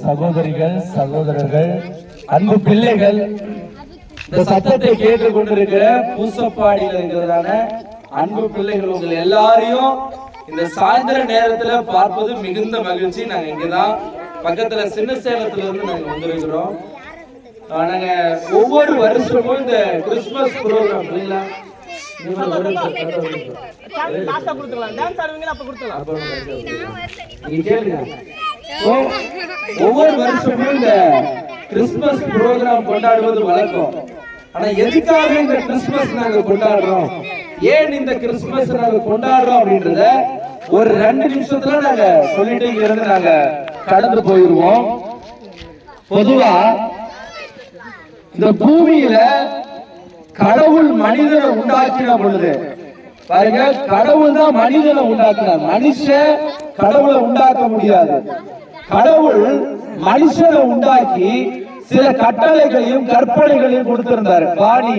சகோதரிகள், சகோதரர்கள், அன்பு பிள்ளைகள், இந்த சத்தத்தை கேட்டுக் கொண்டிருக்கிற பூசப்பாடியில் இருக்கிறதான அன்பு பிள்ளைகள், உங்கள் எல்லாரையும் இந்த சாயந்தர நேரத்துல பார்ப்பது மிகுந்த மகிழ்ச்சி. நாங்க இங்கதான் பக்கத்துல சின்ன சேலத்துல இருந்து நாங்க வந்திருக்கிறோம். நாங்க ஒவ்வொரு வருஷமும் இந்த கிறிஸ்துமஸ் ப்ரோக்ராம் ஒவ்வொரு வருஷமும் இந்த கிறிஸ்துமஸ் ப்ரோக்ராம் கொண்டாடுவது வழக்கம். ஆனா எதுக்காக இந்த கிறிஸ்துமஸ் நாங்க கொண்டாடுறோம், ஏன் இந்த கிறிஸ்துமஸ் நாங்க கொண்டாடுறோம் அப்படின்றத ஒரு 2 நிமிஷத்துல நாங்க சொல்லிட்டு இங்க இருந்து நாங்க கடந்து போயிருவோம். பொதுவா இந்த பூமியில கடவுள் மனிதனை உண்டாக்கின பொழுது பாருங்க, கடவுள் தான் மனிதனை உண்டாக்கினார். மனுஷன் கடவுளை உண்டாக்க முடியாது. கடவுள் மனுஷனை உண்டாக்கி சில கட்டளைகளையும் கற்பனைகளையும் கொடுத்திருந்தாரு. பாடி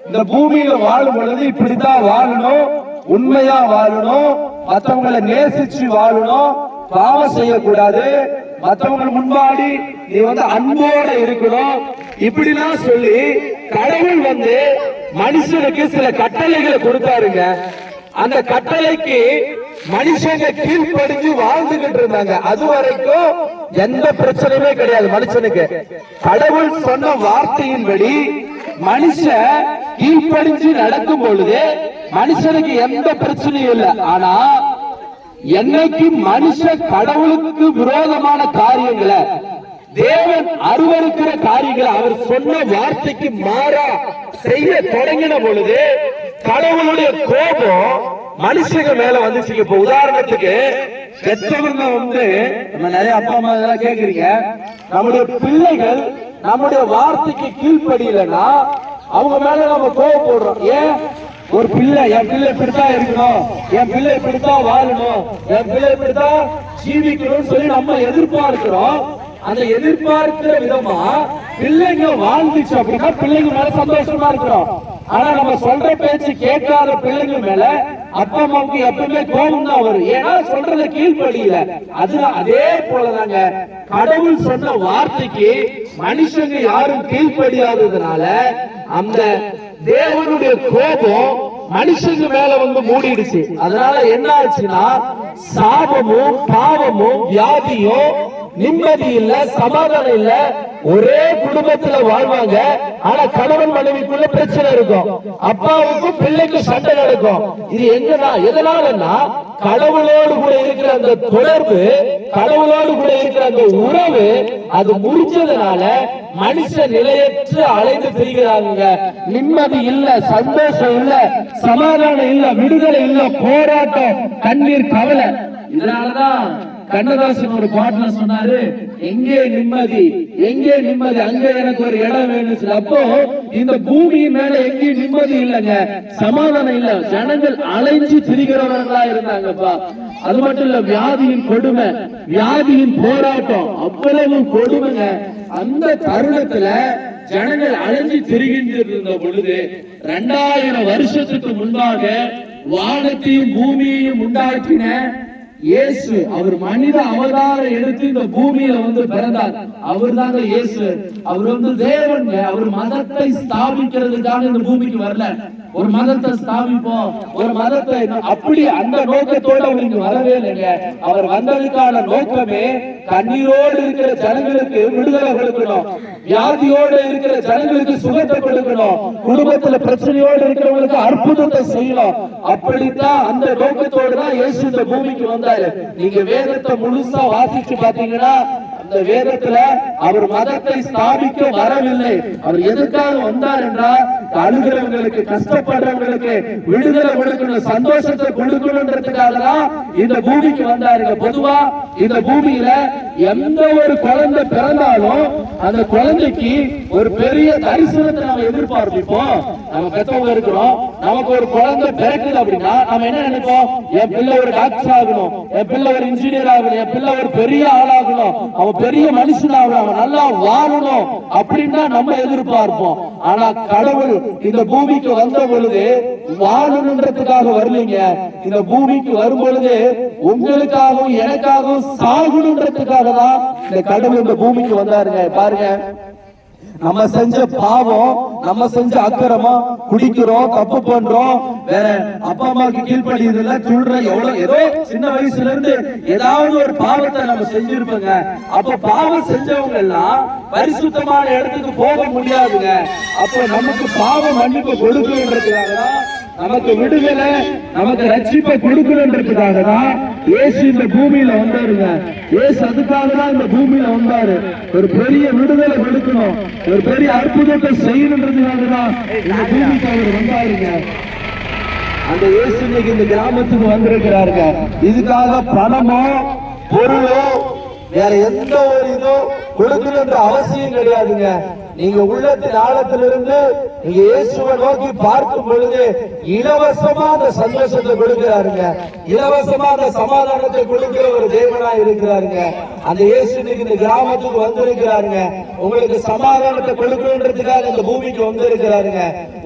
இந்த பூமியில வாழும் பொழுது இப்படித்தான் வாழணும், உண்மையா வாழணும், மற்றவங்களை நேசிச்சு வாழணும், பாவம் செய்யக்கூடாது, மற்றவங்க முன்பாடி நீ அன்போட இருக்கணும், இப்படிலாம் சொல்லி கடவுள் மனுஷனுக்கு சில கட்டளைகளை கொடுத்தாருங்க. அந்த கட்டளைக்கு மனுஷங்க கீழ்ப்படிஞ்சு வாழ்ந்துகிட்டு இருந்தாங்க. அது வரைக்கும் எந்த பிரச்சனையுமே கிடையாது மனுஷனுக்கு. கடவுள் சொன்ன வார்த்தையின்படி மனுஷன் கீழ்ப்படிஞ்சு நடக்கும் பொழுது மனுஷனுக்கு எந்த பிரச்சனையும் இல்லை. ஆனா என்னைக்கு மனுஷன் கடவுளுக்கு விரோதமான காரியங்களை, தேவன் அருவருக்கிற காரியங்களை அவர் சொன்ன வார்த்தைக்கு மாறா செய்ய தொடங்கின பொழுது கடவுளுடைய கோபம் மனுஷங்க மேல வந்துச்சு. இப்ப உதாரணத்துக்கு பெற்றவங்க நம்ம நிறைய அப்பா அம்மா இதெல்லாம் கேக்குறீங்க, நம்முடைய பிள்ளைகள் நம்முடைய வார்த்தைக்கு கீழ்ப்படியலன்னா அவங்க மேல நம்ம கோபப்படுறோம். ஏன்? ஒரு பிள்ளை, என் பிள்ளை இப்படித்தான் இருக்கணும், என் பிள்ளை இப்படித்தான் வாழணும், என் பிள்ளை இப்படித்தான் ஜீவிக்கணும்னு சொல்லி நம்ம எதிர்பார்க்கிறோம். அந்த எதிர்பார்க்கிற விதமா பிள்ளைங்க வாழ்ந்துச்சு அப்படின்னா பிள்ளைங்க மேல சந்தோஷமா இருக்கிறோம். ஆனா நம்ம சொல்ற பேச்சு கேட்காத பிள்ளைங்க மேல அப்பா அம்மாவுக்கு எப்பவுமே கோபம் தான் வரும். ஏன்னா சொல்றத கீழ்ப்படியில. அதே போலதாங்க கடவுள் சொன்ன வார்த்தைக்கு மனுஷங்க யாரும் கீழ்ப்படியாததுனால அந்த தேவனுடைய கோபம் மனுஷங்க மேல மூடிடுச்சு. அதனால என்ன ஆச்சுன்னா சாபமும் பாவமும் வியாதியும் நிம்மதி இல்ல, சமாதானம் இல்ல, ஒரே குடும்பத்துல வாழ்வாங்க. ஆனா கணவன் மனைவிக்குள்ள பிரச்சனை இருக்கும், அப்பாவுக்கும் பிள்ளைக்கும் சண்டை நடக்கும். இது எங்கன்னா எதனாலன்னா கடவுளோடு கூட இருக்கிற அந்த தொடர்பு, கடவுளோடு கூட இருக்கிற அந்த உறவு அது முடிஞ்சதுனால மனுஷன் நிலையற்று அலைந்து திரிகிறாங்க. நிம்மதி இல்ல, சந்தோஷம் இல்ல, சமாதானம் இல்ல, விடுதலை இல்ல, போராட்டம், கண்ணீர், கவலை. இதனாலதான் கண்ணதாசன் ஒரு பாட்டுல சொன்னாரு, எங்கே நிம்மதி, எங்கே நிம்மதி, அங்க எனக்கு ஒரு இடம் வேணும். அப்போ இந்த பூமியின் மேல எங்கேயும் நிம்மதி இல்லைங்க, சமாதானம் இல்ல, ஜனங்கள் அலைஞ்சு திரிகிறவர்களா இருந்தாங்கப்பா. அது மட்டும் இல்ல, வியாதியின் கொடுமை, வியாதியின் போராட்டம் அவ்வளவு கொடுமைங்க. அந்த தருணத்துல ஜனங்கள் அலைஞ்சு திரிகின்ற பொழுது 2000 வருஷத்துக்கு முன்பாக வானத்தையும் பூமியையும் உண்டாக்கின இயேசு, அவர் மனித அவதாரம் எடுத்து இந்த பூமியில பிறந்தார். அவர் தாங்க இயேசு. அவர் தேவன். அவர் மதத்தை ஸ்தாபிக்கிறதுக்காக இந்த பூமிக்கு வரல. ஒரு மதத்தை ஸ்தாபிப்போம், ஒரு மதத்தை அப்படி அந்த நோக்கத்தோட அவருக்கு வரவே இல்லைங்க. அவர் வந்ததுக்கான நோக்கமே கண்ணீரோடு இருக்கிற ஜனங்களுக்கு விடுதலை கொடுக்கணும், வியாதியோடு இருக்கிற ஜனங்களுக்கு சுகத்தை கொடுக்கணும், குடும்பத்துல பிரச்சனையோடு இருக்கிறவங்களுக்கு அற்புதத்தை செய்யணும். அப்படித்தான் அந்த நோக்கத்தோடு தான் இயேசு இந்த பூமிக்கு வந்தாரு. நீங்க வேதத்தை முழுசா வாசிச்சு பாத்தீங்கன்னா அந்த வேதத்துல அவர் மதத்தை ஸ்தாபிக்க வரவில்லை. அவர் எதுக்காக வந்தார் என்றால் அழுகிறவங்களுக்கு, கஷ்டப்படுறவங்களுக்கு விடுதலை கொடுக்கணும், சந்தோஷத்தை கொடுக்கணும்ன்றதுக்காக தான் இந்த பூமிக்கு வந்தாருங்க. பொதுவா இந்த பூமியில எந்த ஒரு குழந்தை பிறந்தாலும் அந்த குழந்தைக்கு ஒரு பெரிய தரிசனத்தை நம்ம எதிர்பார்ப்போம். நம்ம பெற்றவங்க இருக்கிறோம், நமக்கு ஒரு குழந்தை பிறக்குது அப்படின்னா நம்ம என்ன நினைப்போம்? என் பிள்ளை ஒரு டாக்டர் ஆகணும், என் பிள்ளை ஒரு இன்ஜினியர் ஆகணும், என் பிள்ளை ஒரு பெரிய ஆளாகணும், அவன் பெரிய மனுஷன் ஆகணும், அவன் நல்லா வாழணும் அப்படின்னு தான் நம்ம எதிர்பார்ப்போம். ஆனா கடவுள் இந்த பூமிக்கு வந்த பொழுது வாழணுன்றதுக்காக வரலீங்க. இந்த பூமிக்கு வரும் பொழுது உங்களுக்காகவும் எனக்காகவும் சாகணுன்றதுக்காக தான் இந்த கடவுள் இந்த பூமிக்கு வந்தாருங்க. பாருங்க, நம்ம செஞ்ச பாவம், நம்ம செஞ்ச அக்கிரமம், குடிக்கிறோம், தப்பு பண்றோம், வேற அப்பா அம்மாவுக்கு கீழ்படியதில்ல, சொல்றோம், எவ்வளவு ஏதோ சின்ன வயசுல இருந்து ஏதாவது ஒரு பாவத்தை நம்ம செஞ்சிருப்போங்க. அப்ப பாவம் செஞ்சவங்க எல்லாம் பரிசுத்தமான இடத்துக்கு போக முடியாதுங்க. அப்ப நமக்கு பாவம் மன்னிப்பு கொடுக்கணுன்றதுக்காக தான், நமக்கு விடுதலை, நமக்கு ரட்சிப்பை கொடுக்கணுன்றதுக்காக தான் இயேசு இந்த பூமியில வந்தாருங்க. இயேசு அதுக்காக தான் இந்த பூமியில வந்தாரு. ஒரு பெரிய விடுதலை கொடுக்கணும், ஒரு பெரிய அற்புதத்தை செய்யணுன்றதுக்காக தான் இந்த பூமிக்கு அவர் வந்தாருங்க. அந்த இயேசு இன்னைக்கு இந்த கிராமத்துக்கு வந்திருக்கிறாருங்க. இதுக்காக பணமோ பொருளோ வேற எந்த ஒரு இதோ கொடுக்கணுன்ற அவசியம் கிடையாதுங்க. நீங்க உள்ளத்தின் ஆழத்திலிருந்து நீங்க இயேசுவை நோக்கி பார்க்கும் பொழுது இலவசமா அந்த சந்தோஷத்தை கொடுக்கிறாருங்க, இலவசமா அந்த சமாதானத்தை கொடுக்கிற ஒரு தேவனா இருக்கிறாருங்க. அந்த இயேசு இன்னைக்கு இந்த கிராமத்துக்கு வந்திருக்கிறாருங்க. உங்களுக்கு சமாதானத்தை கொடுக்கணுன்றதுக்காக இந்த பூமிக்கு வந்திருக்கிறாருங்க.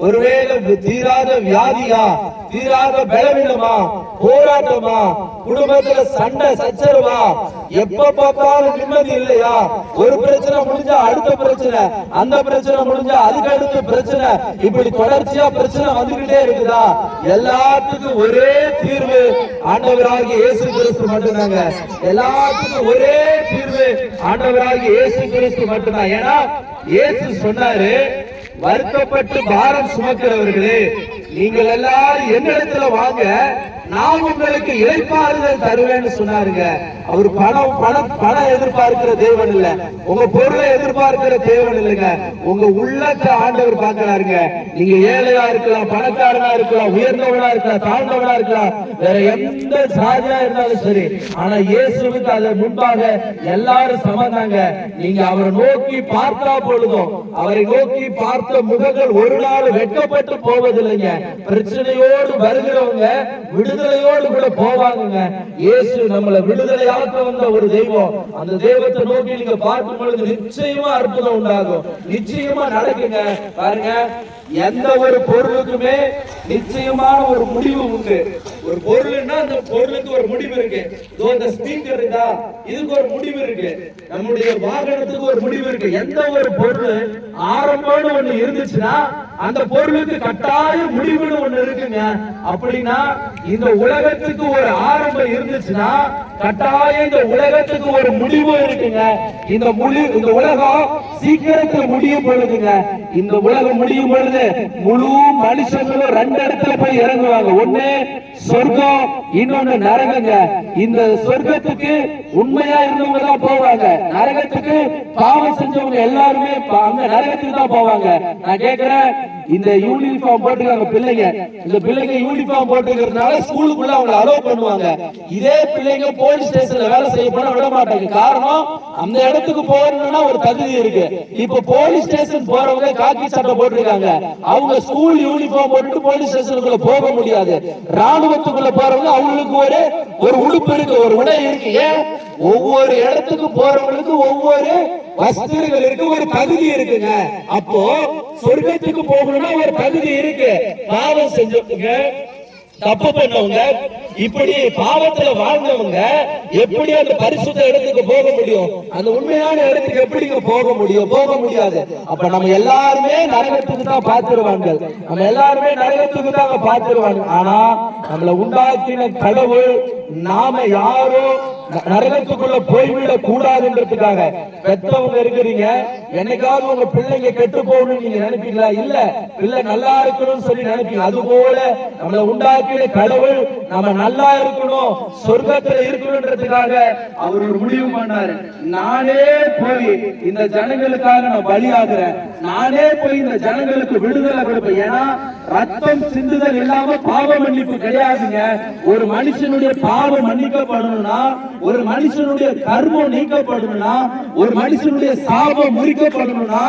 ஒருவேளை தீராத வியாதியா, தீராத பலவீனமா, போராட்டமா, குடும்பத்துல சண்டை சச்சரவா, எப்ப பார்த்தாலும் நிம்மதி இல்லையா, ஒரு பிரச்சனை முடிஞ்சா அடுத்த பிரச்சனை, அந்த பிரச்சனை முடிஞ்சா அதுக்கு அடுத்த பிரச்சனை, இப்படி தொடர்ச்சியா பிரச்சனை வந்துகிட்டே இருக்குதா? எல்லாத்துக்கும் ஒரே தீர்வு ஆண்டவராகிய இயேசு கிறிஸ்து மட்டும்தாங்க. எல்லாத்துக்கும் ஒரே தீர்வு ஆண்டவராகிய இயேசு கிறிஸ்து மட்டும்தான். ஏன்னா இயேசு சொன்னாரு, வருத்தப்பட்டு பாரம் சுமக்கிறவர்களே நீங்கள் எல்லாரும் என்னிடத்துல வாங்க, நான் உங்களுக்கு இளைப்பாறுதல் தருவேன்னு சொன்னாருங்க. அவர் பணம் எதிர்பார்க்கிற தேவன் இல்ல, உங்க பொருளை எதிர்பார்க்கிற தேவன் இல்லைங்க. உங்க உள்ளத்தை ஆண்டவர் பார்க்கிறாருங்க. நீங்க ஏழையா இருக்கலாம், பணக்காரனா இருக்கலாம், உயர்ந்தவனா இருக்கலாம், தாழ்ந்தவனா இருக்கலாம், வேற எந்த சாதியா இருந்தாலும் சரி, ஆனா இயேசுவுக்கு அது முன்பாக எல்லாரும் சமந்தாங்க. நீங்க அவரை நோக்கி பார்த்தா பொழுதும், அவரை நோக்கி பார்த்த முகங்கள் ஒரு நாள் வெட்கப்பட்டு போவதில்லைங்க. பிரச்சனையோடு வருகிறவங்க விடுதலையோடு கூட போவாங்க. இயேசு நம்மளை விடுதலையாக்க வந்த ஒரு தெய்வம். அந்த தெய்வத்தை நோக்கி நீங்க பார்க்கும் பொழுது நிச்சயமா அற்புதம் உண்டாகும், நிச்சயமா நடக்குங்க. பாருங்க, எந்த ஒரு பொருளுக்குமே நிச்சயமான ஒரு முடிவு உண்டு. ஒரு பொருள்னா அந்த பொருளுக்கு ஒரு முடிவு இருக்கு. இந்த ஸ்பீக்கர் இருக்கா, இதுக்கு ஒரு முடிவு இருக்கு. நம்முடைய வாகனத்துக்கு ஒரு முடிவு இருக்கு. எந்த ஒரு பொருள் ஆரம்பம்னு ஒண்ணு இருந்துச்சுன்னா அந்த பொருளுக்கு கட்டாய முடிவுன்னு ஒண்ணு இருக்குங்க. அப்படின்னா இந்த உலகத்துக்கு ஒரு ஆரம்பம் இருந்துச்சுன்னா கட்டாயம் இந்த உலகத்துக்கு ஒரு முடிவு இருக்குங்க. இந்த உலகம் சீக்கிரத்தில் முடியும் பொழுதுங்க, இந்த உலகம் முடியும் பொழுது முழு மனுஷங்களும் ரெண்டு இடத்துல போய் இறங்குவாங்க. ஒண்ணு சொர்க்கம், இன்னொன்னு நரகங்க. இந்த சொர்க்கத்துக்கு உண்மையா இருந்தவங்க தான் போவாங்க, நரகத்துக்கு பாவம் செஞ்சவங்க எல்லாருமே அந்த நரகத்துக்கு தான் போவாங்க. நான் கேட்கிறேன், இந்த யூனிஃபார்ம் போட்டுருக்காங்க பிள்ளைங்க, இந்த பிள்ளைங்க யூனிஃபார்ம் போட்டுக்கிறதுனால ஸ்கூலுக்குள்ள அவங்க அலோவ் பண்ணுவாங்க. இதே பிள்ளைங்க போலீஸ் ஸ்டேஷன்ல வேலை செய்ய போனா விட மாட்டாங்க. காரணம், அந்த இடத்துக்கு போறதுன்னா ஒரு தகுதி இருக்கு. இப்ப போலீஸ் ஸ்டேஷன் போறவங்க காக்கி சட்டை போட்டிருக்காங்க, அவங்க ஸ்கூல் யூனிஃபார்ம் போட்டுட்டு போலீஸ் ஸ்டேஷனுக்குள்ள போக முடியாது. ராணுவத்துக்குள்ள போறவங்க அவங்களுக்கு ஒரு உடுப்பு இருக்கு, ஒரு உடை இருக்கு. ஏன்? ஒவ்வொரு இடத்துக்கு போறவங்களுக்கு ஒவ்வொரு வஸ்திரங்கள் இருக்கு, ஒரு தகுதி இருக்குங்க. அப்போ சொர்க்கத்துக்கு போகணும்னா ஒரு தகுதி இருக்கு. பாவம் செஞ்சவங்க, தப்பு பண்ணவங்க, இப்படி பாவத்துல வாழ்ந்தவங்க எப்படி அந்த பரிசுத்த இடத்துக்கு போக முடியும்? அந்த உண்மையான இடத்துக்கு எப்படிங்க போக முடியும்? போக முடியாது. அப்ப நம்ம எல்லாருமே நரகத்துக்கு தான் பார்த்துருவாங்க, நம்ம எல்லாருமே நரகத்துக்கு தான் பார்த்துருவாங்க. ஆனா நம்மளை உண்டாக்கின கடவுள் நாம யாரும் நரகத்துக்குள்ள போய்விட கூடாதுன்றதுக்காக பெற்றவங்க இருக்கிறீங்க. என்னைக்காவது உங்க பிள்ளைங்க கெட்டு போகணும்னு நீங்க நினைப்பீங்களா? இல்ல, பிள்ளை நல்லா இருக்கணும்னு சொல்லி நினைப்பீங்க. அது போல நம்மளை உண்டாக்கின கடவுள் நம்ம நல்லா இருக்கணும், சொர்க்கத்துல இருக்கணும்ன்றதுக்காக அவர் ஒரு முடிவு பண்ணாரு. நானே போய் இந்த ஜனங்களுக்காக நான் பலியாகிறேன், நானே போய் இந்த ஜனங்களுக்கு விடுதலை கொடுப்பேன். ஏன்னா ரத்தம் சிந்துதல் இல்லாம பாவ மன்னிப்பு கிடையாதுங்க. ஒரு மனுஷனுடைய பாவம் மன்னிக்கப்படணும்னா, ஒரு மனுஷனுடைய கர்மம் நீக்கப்படணும்னா, ஒரு மனுஷனுடைய சாபம் முறிக்கப்படணும்னா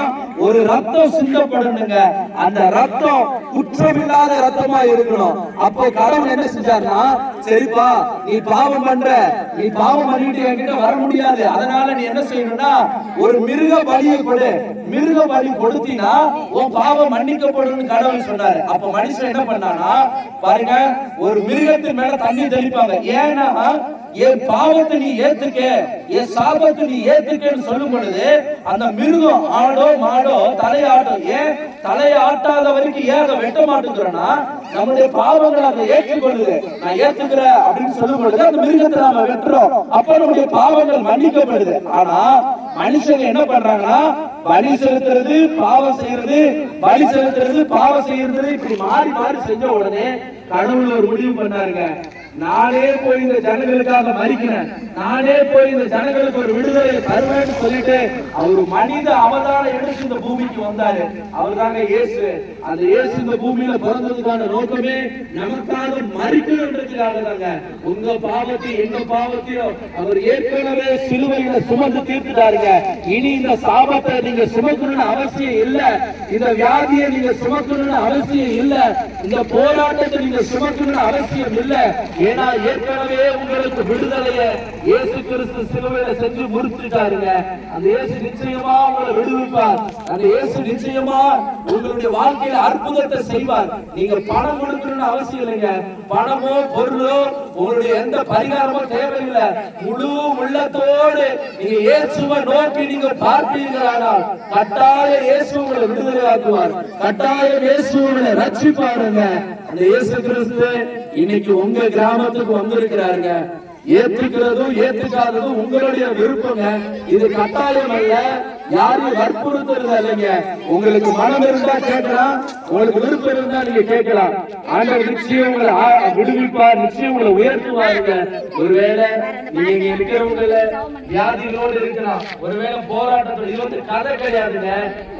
ஒரு ரத்தம் சிந்தப்படணுங்க. அந்த ரத்தம் குற்றமில்லாத ரத்தமா இருக்கணும். அப்போ கடவுள் என்ன செஞ்சாருன்னா, சரிப்பா நீ பாவம் பண்ற, நீ பாவம் பண்ணிட்டு என்கிட்ட வர முடியாது, அதனால நீ என்ன செய்யணும்னா ஒரு மிருக பலியை கொடு. மிருக பலி கொடுத்தீங்கன்னா உன் பாவம் மன்னிக்கப்படும் கடவுள் சொன்னாரு. அப்ப மனுஷன் என்ன பண்ணானா, பாருங்க, ஒரு மிருகத்தின் மேல தண்ணி தெளிப்பாங்க. ஏன்னா என் பாவத்தை நீ ஏத்துக்க, என் சாபத்தை நீ ஏத்துக்கன்னு சொல்லும் பொழுது அந்த மிருகம் ஆடோ மாடோ தலையாட்டும். ஏன் தலையாட்டாத வரைக்கும் ஏன் அதை வெட்ட மாட்டேங்கிறோம்னா நம்முடைய பாவங்களை அதை ஏற்றுக்கொள்ளுது. நான் ஏத்துக்கிறேன் அப்படின்னு சொல்லும் பொழுது அந்த மிருகத்தை நாம வெட்டுறோம். அப்ப நம்முடைய பாவங்கள் மன்னிக்கப்படுது. ஆனா மனுஷங்க என்ன பண்றாங்கன்னா பலி செலுத்துறது பாவம் செய்யறது, பலி செலுத்துறது பாவம் செய்யறது, இப்படி மாறி மாறி செஞ்ச உடனே கடவுள் ஒரு முடிவு பண்ணாருங்க. நானே போய் இந்த ஜனங்களுக்காக மறிக்கிறேன், நானே போய் இந்த ஜனங்களுக்கு ஒரு விடுதலை தருவேன்னு சொல்லிட்டு அவர் மனித அவதாரம் எடுத்து இந்த பூமிக்கு வந்தாரு. அவர் தாங்க இயேசு. அந்த இயேசு இந்த பூமியில பிறந்ததுக்கான நோக்கமே நமக்காக மறிக்கணும்ன்றதுக்காக தாங்க. உங்க பாவத்தையும் எங்க பாவத்தையும் அவர் ஏற்கனவே சிலுவையில சுமந்து தீர்த்துட்டாருங்க. இனி இந்த சாபத்தை நீங்க சுமக்கணும்னு அவசியம் இல்ல, இந்த வியாதியை நீங்க சுமக்கணும்னு அவசியம் இல்ல, இந்த போராட்டத்தை நீங்க சுமக்கணும்னு அவசியம் இல்ல. ஏன்னா ஏற்கனவே உங்களுக்கு விடுதலையை இயேசு கிறிஸ்து சிலுவையில செஞ்சு முடிச்சுட்டாருங்க. அந்த இயேசு நிச்சயமா உங்களை விடுவிப்பார். அந்த இயேசு நிச்சயமா உங்களுடைய வாழ்க்கையில அற்புதத்தை செய்வார். நீங்க பணம் கொடுக்கணும்னு அவசியம் இல்லைங்க. பணமோ பொருளோ உங்களுடைய எந்த பரிகாரமோ தேவையில்லை. முழு உள்ளத்தோடு நீங்க இயேசுவை நோக்கி நீங்க பார்ப்பீர்களானால் கட்டாயம் இயேசு உங்களை விடுதலை ஆக்குவார். கட்டாயம் இயேசு உங்களை ரட்சிப்பாருங்க. அந்த இயேசு கிறிஸ்து இன்னைக்கு உங்க கிராமத்துக்கு வந்திருக்கிறாருங்க. ஏத்துக்கிறதும் ஏத்துக்காததும் உங்களுடைய விருப்பங்க. இது கட்டாயம் அல்ல, யாரையும் வற்புறுத்துறது இல்லைங்க. உங்களுக்கு மனம் இருந்தா கேட்கலாம், உங்களுக்கு விருப்பம் இருந்தா நீங்க கேட்கலாம். ஆண்டவர் நிச்சயம் உங்களை விடுவிப்பார், நிச்சயம் உங்களை உயர்த்துவாருங்க. ஒருவேளை நீங்க இங்க இருக்கிறவங்கள வியாதிகளோடு இருக்கலாம், ஒருவேளை போராட்டத்தோடு, இது வந்து கதை கிடையாதுங்க.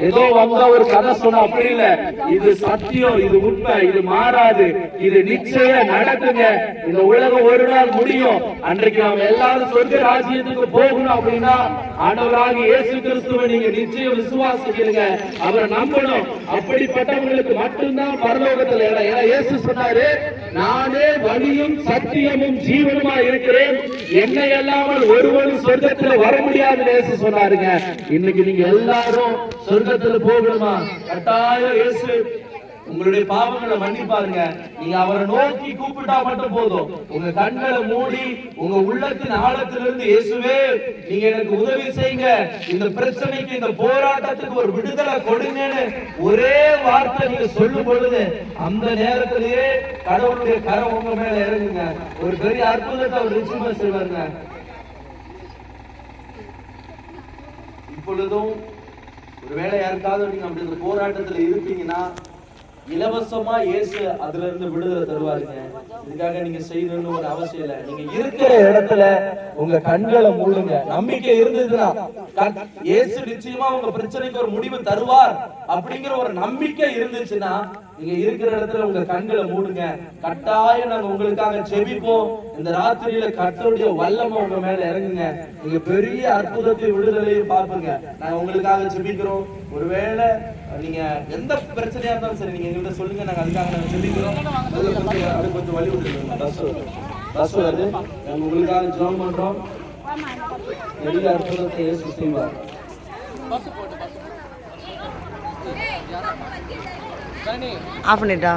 ஏதோ வந்த ஒரு கதை சொன்னா அப்படி இல்ல. இது சத்தியம், இது உண்மை, இது மாறாது, இது நிச்சயம் நடக்குங்க. இந்த உலகம் ஒரு நாள் முடியும். அன்றைக்கு நாம எல்லாரும் சொர்க்க ராஜ்யத்துக்கு போகணும் அப்படின்னா ஆண்டவராகிய இயேசு கிறிஸ்துவை நீங்க நிச்சயம் விசுவாசிக்கிறீங்க, அவரை நம்பணும். அப்படிப்பட்டவங்களுக்கு மட்டும்தான் பரலோகத்துல இடம். ஏன்னா இயேசு சொன்னாரு, நானே வழியும் சத்தியமும் ஜீவனுமா இருக்கிறேன், என்னை அல்லாமல் ஒருவரும் சொர்க்கத்துல வர முடியாதுன்னு இயேசு சொன்னாருங்க. இன்னைக்கு நீங்க எல்லாரும் சொர்க்கத்துல போகணுமா? கட்டாயம் இயேசு உங்களுடைய பாவங்களை மன்னிப்பாருங்க. நீங்க அவரை நோக்கி கூப்பிட்டா மட்டும் போதும். உங்க கண்களை மூடி உங்க உள்ளத்தின் ஆழத்திலிருந்து இயேசுவே நீங்க எனக்கு உதவி செய்யுங்க, இந்த பிரச்சனைக்கு இந்த போராட்டத்துக்கு ஒரு விடுதலை கொடுங்கன்னு ஒரே வார்த்தை நீங்க சொல்லும் பொழுது அந்த நேரத்திலேயே கடவுளுடைய கரம் உங்க மேல இறங்குங்க. ஒரு பெரிய அற்புதத்தை அவர் நிச்சயமா செய்வாருங்க. இப்பொழுதும் ஒருவேளை யாருக்காவது நீங்க அப்படி இந்த போராட்டத்துல இருப்பீங்கன்னா இலவசமா இயேசு அதுல இருந்து விடுதலை தருவாருங்க. இதுக்காக நீங்க செய்யணும்னு ஒரு அவசியம் இல்லை. நீங்க இருக்கிற இடத்துல உங்க கண்களை மூடுங்க. நம்பிக்கை இருந்ததுன்னா இயேசு நிச்சயமா உங்க பிரச்சனைக்கு ஒரு முடிவு தருவார் அப்படிங்கிற ஒரு நம்பிக்கை இருந்துச்சுன்னா நீங்க இருக்கிற இடத்துல உங்க கண்களை மூடுங்க. கட்டாயம் நாங்க உங்களுக்காக ஜெபிப்போம். இந்த ராத்திரியில கர்த்தருடைய வல்லமை உங்க மேல இறங்குங்க. நீங்க பெரிய அற்புதத்தை விடுதலையும் பார்ப்பீங்க. நாங்க உங்களுக்காக ஜெபிக்கிறோம். ஒருவேளை நீங்க எந்த பிரச்சனையா இருந்தாலும் சரி நீங்க எங்கள்கிட்ட சொல்லுங்க, நாங்க அதுக்காக நாங்க ஜெபிக்கிறோம். அது கொஞ்சம் வழி விட்டுருக்கோம். நாங்க உங்களுக்காக ஜெபம் பண்றோம். பெரிய அற்புதத்தை இயேசு செய்வார். ஆஃப் பண்ணிட்டா